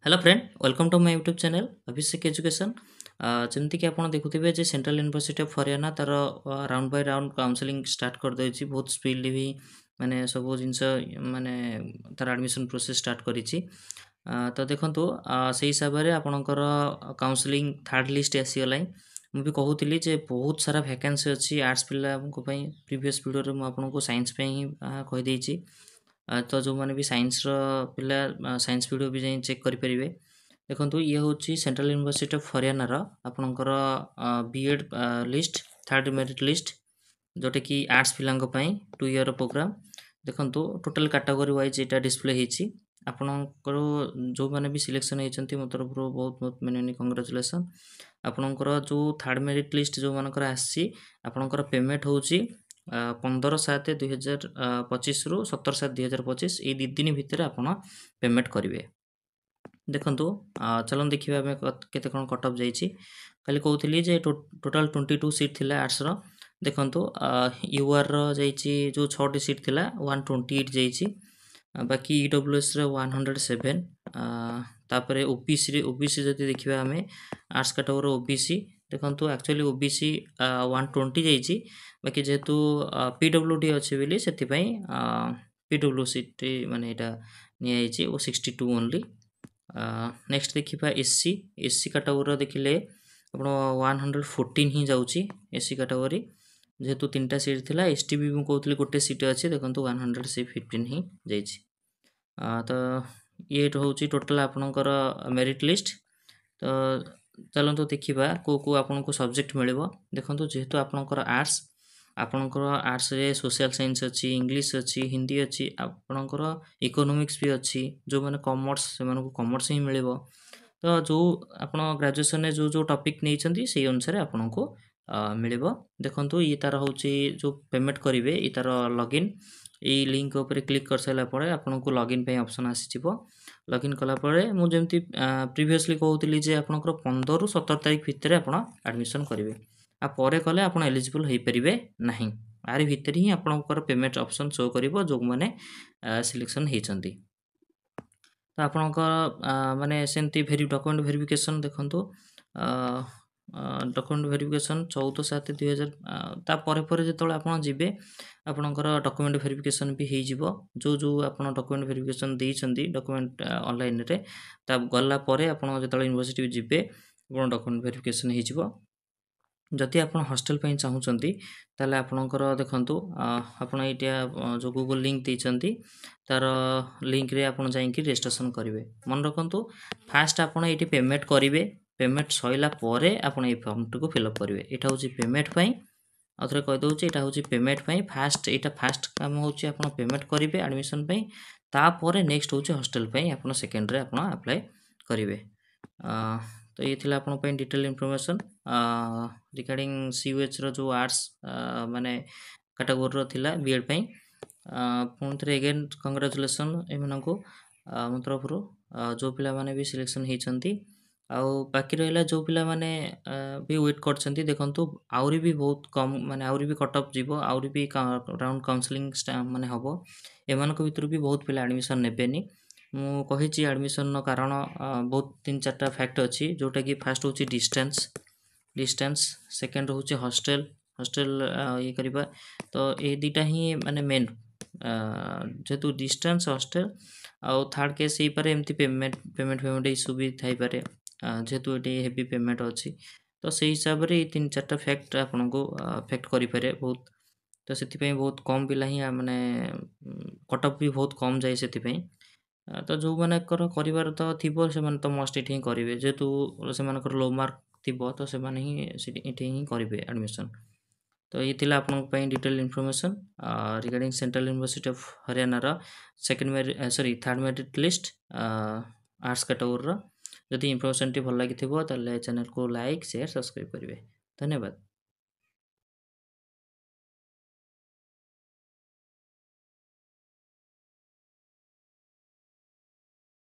Hello friend welcome to my YouTube channel Abhishek education जमती कि आप देखुथे जे सेंट्रल यूनिवर्सिटी ऑफ हरियाणा तार round by round counselling start कर देछि बहुत स्पीडली भी माने सब जिनस माने तार एडमिशन प्रोसेस स्टार्ट करिछि तो देखंतु से हिसाब रे आपनकर काउंसलिंग थर्ड लिस्ट आसी गलाई मु भी कहूतिली जे बहुत सारा वैकेंसी अछि आर्ट्स पिला को पई प्रीवियस वीडियो रे मु आपनको साइंस पे ही कहि देछि तो जो मैंने भी साइंस पिला साइंस वीडियो भी जाई चेक करेंगे देखो ये हूँ सेंट्रल यूनिवर्सिटी ऑफ हरियाणा आपणकर BEd list third merit list जोटा कि आर्ट्स पिला 2 ईयर प्रोग्राम देखो टोटल कैटेगरी वाइज यहाँ डिस्प्ले होती आपणकर जो मैंने भी सिलेक्शन होती मो तरफ बहुत बहुत मैंने कंग्रेचुलेसन आपणकर जो थर्ड मेरिट लिस्ट जो मानकर आसकर पेमेंट हूँ 15/7/2025 रु 17/7/2025 ये 2 दिन भितर आप पेमेंट करेंगे देखु चलो देखिए आम केते कौन कट अफ जाइए खाली कहूली जे टोटाल 22 सीट थिला आर्ट्स देखु यूआर जो 6टी सीट थिला 128 जाइए बाकी ईडब्ल्यूएस 107 तापर ओबीसी जब देखा आम आर्ट्स कैटेगरी ओबीसी देखो एक्चुअली ओबीसी 120 जाइए बाकी जेहेतु पीडब्ल्यूडी अच्छे बोली से पीडब्ल्यू सीट माने यहाँ नि वो 62 ओनली नेक्स्ट देखा एससी एससी कैटेगरी देखिले आप 114 ही जाऊँगी एससी कैटेगरी जेहेतु 3टा सीट थिला एसटी भी मुझे कहती गोटे सीट अच्छे देखो 115 ही जाइए तो ये हूँ टोटाल आपणकर मेरिट लिस्ट तो चलते देखा को आपन को सब्जेक्ट मिल देखो जेहेतु आपणकर आर्ट्स रे सोशल साइंस अच्छी इंग्लिश अच्छी हिंदी अच्छी आपणकर इकोनॉमिक्स भी अच्छी जो मैंने कॉमर्स से कॉमर्स ही मिल तो जो आप ग्रेजुएशन जो जो टॉपिक नहीं से अनुसार आपन को मिल देखो ये तार हूँ जो पेमेंट करेंगे ये तार लॉगिन ये लिंक उपर क्लिक कर सारापर आपन को लॉगिन पे ऑप्शन आसीज लॉगिन कलापर मुझे प्रीवियसली कहूली जे आपंकर 15 रु 17 तारीख भितर आप एडमिशन करेंगे आपर कले आप एलिजिबल हो पारे ना आर भितर ही आपंकर पेमेंट ऑप्शन शो कर जो मैंने सिलेक्शन होती तो आपंकर माने सेमती डॉक्यूमेंट वेरिफिकेशन देखो डॉक्यूमेंट वेरिफिकेशन 14/7/2000 तापर जो आप जी आपणकर डॉक्यूमेंट वेरिफिकेशन भी हो जो जो आप डॉक्यूमेंट वेरिफिकेशन देइछंती डॉक्यूमेंट ऑनलाइन रे ता गला परे आपण जो यूनिवर्सिटी जीवे आप डॉक्यूमेंट वेरिफिकेशन हो जदि आप हॉस्टल पे चाहूँगी ताले आपणकर देखंतु आपण यहाँ जो गूगल लिंक देइछंती तार लिंक रे आपण जाइए रजिस्ट्रेशन करेंगे मन रखु फास्ट आपड़ ये पेमेंट करेंगे पेमेंट सैला परे आपण ये फॉर्म टी फिलअप करेंगे यहाँ हूँ पेमेंट आउे कहीदे यहाँ हूँ पेमेंट फास्ट यहाँ फास्ट काम हूँ आप पेमेंट करेंगे एडमिशन तापर नेक्स्ट हूँ हॉस्टल आप सेकेंड आप अप्लाई करेंगे तो ये थी आपन डिटेल इनफॉरमेशन रिगार्डिंग सीयूएच रो जो आर्ट्स माने कैटेगरी थिला बीएड पुणी थे अगेन कंग्रेचुलेसन एम को मो तरफ जो पिला माने भी सिलेक्शन होती आउ बाकी रहा जो पिला माने भी वेट कर देखु आउरी भी बहुत कम माने आउरी भी कट अफ जीव आउरी भी राउंड काउंसलिंग माने हम एमान भितर भी बहुत पिला एडमिशन नेबेनी मु कही एडमिशन कारण बहुत 3-4टा फैक्ट अच्छी जोटा कि फास्ट हूँ डिस्टेंस सेकेंड हूँ हॉस्टल हॉस्टल ये करवा तो ये दुटा ही माने मेन जेहेतु डिस्टेंस हॉस्टल आउ थर्ड केस हो पारे एमती पेमेंट इश्यू भी थी पारे जेहेतु ये हेवी पेमेंट अच्छी तो से हिसाब से 3-4टा फैक्ट आपन को अफेक्ट करें बहुत तो से बहुत कम पिला ही माने कट अफ भी बहुत कम जाए से तो जो मानकर कर तो थी से तो मस्ट ये करेंगे जेहेतु से लो मार्क थी तो से ही करेंगे एडमिशन तो ये थी आप detail information regarding central university of Haryana second third merit list arts category जदि इनफॉरमेशन टी भल लगी चैनल को लाइक शेयर सब्सक्राइब करेंगे धन्यवाद।